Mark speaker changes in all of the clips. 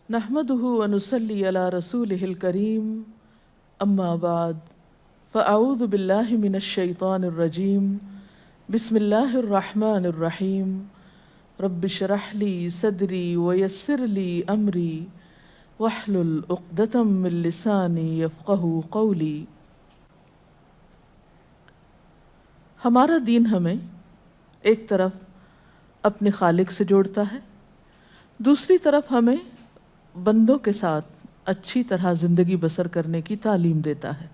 Speaker 1: نحمده ونصلي على رسوله الكريم اما بعد فاعوذ بالله من الشيطان الرجيم بسم الله الرحمن الرحيم رب اشرح لي صدري ويسر لي امري واحلل عقدة من لساني يفقهوا قولي۔ ہمارا دین ہمیں ایک طرف اپنے خالق سے جوڑتا ہے، دوسری طرف ہمیں بندوں کے ساتھ اچھی طرح زندگی بسر کرنے کی تعلیم دیتا ہے۔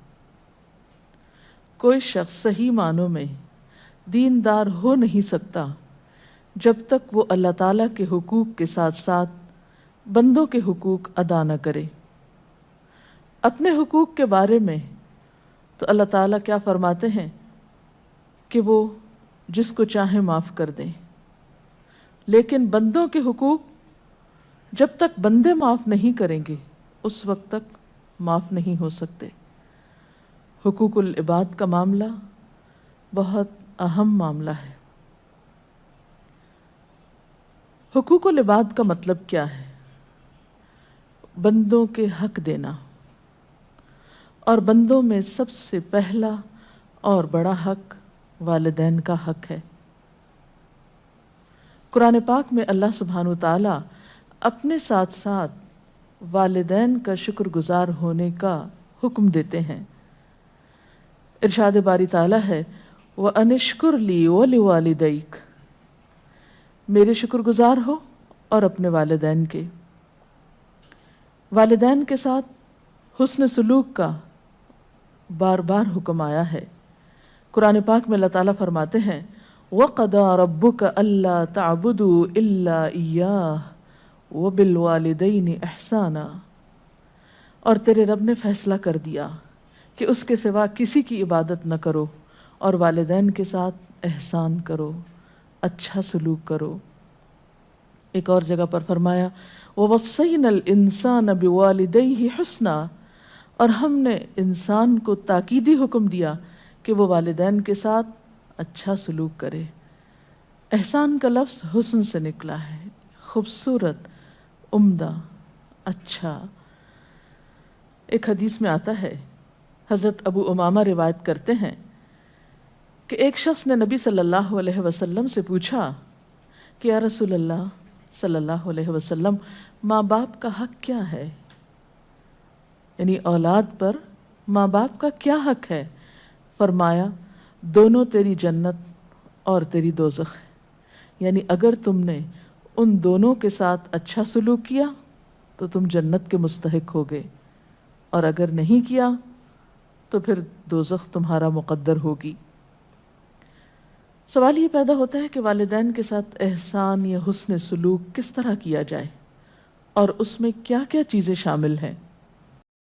Speaker 1: کوئی شخص صحیح معنوں میں دیندار ہو نہیں سکتا جب تک وہ اللہ تعالیٰ کے حقوق کے ساتھ ساتھ بندوں کے حقوق ادا نہ کرے۔ اپنے حقوق کے بارے میں تو اللہ تعالیٰ کیا فرماتے ہیں کہ وہ جس کو چاہیں معاف کر دیں، لیکن بندوں کے حقوق جب تک بندے معاف نہیں کریں گے اس وقت تک معاف نہیں ہو سکتے۔ حقوق العباد کا معاملہ بہت اہم معاملہ ہے۔ حقوق العباد کا مطلب کیا ہے؟ بندوں کے حق دینا، اور بندوں میں سب سے پہلا اور بڑا حق والدین کا حق ہے۔ قرآن پاک میں اللہ سبحانہ وتعالی اپنے ساتھ ساتھ والدین کا شکر گزار ہونے کا حکم دیتے ہیں۔ ارشاد باری تعالیٰ ہے وَأَنِ اشْكُرْ لِي وَلِوَالِدَيْكَ، میرے شکر گزار ہو اور اپنے والدین کے۔ والدین کے ساتھ حسن سلوک کا بار بار حکم آیا ہے۔ قرآن پاک میں اللہ تعالیٰ فرماتے ہیں وَقَضَىٰ رَبُّكَ أَلَّا تَعْبُدُوا إِلَّا إِيَّاهُ وَبِالْوَالِدَيْنِ إِحْسَانًا، اور تیرے رب نے فیصلہ کر دیا کہ اس کے سوا کسی کی عبادت نہ کرو اور والدین کے ساتھ احسان کرو، اچھا سلوک کرو۔ ایک اور جگہ پر فرمایا وَوَصَّيْنَا الْإِنسَانَ بِوَالِدَيْهِ حُسْنًا، اور ہم نے انسان کو تاکیدی حکم دیا کہ وہ والدین کے ساتھ اچھا سلوک کرے۔ احسان کا لفظ حسن سے نکلا ہے، خوبصورت، عمدہ، اچھا۔ ایک حدیث میں آتا ہے، حضرت ابو امامہ روایت کرتے ہیں کہ ایک شخص نے نبی صلی اللہ علیہ وسلم سے پوچھا کہ یا رسول اللہ صلی اللہ علیہ وسلم، ماں باپ کا حق کیا ہے؟ یعنی اولاد پر ماں باپ کا کیا حق ہے؟ فرمایا دونوں تیری جنت اور تیری دوزخ ہے، یعنی اگر تم نے ان دونوں کے ساتھ اچھا سلوک کیا تو تم جنت کے مستحق ہوگے، اور اگر نہیں کیا تو پھر دوزخ تمہارا مقدر ہوگی۔ سوال یہ پیدا ہوتا ہے کہ والدین کے ساتھ احسان یا حسن سلوک کس طرح کیا جائے، اور اس میں کیا کیا چیزیں شامل ہیں؟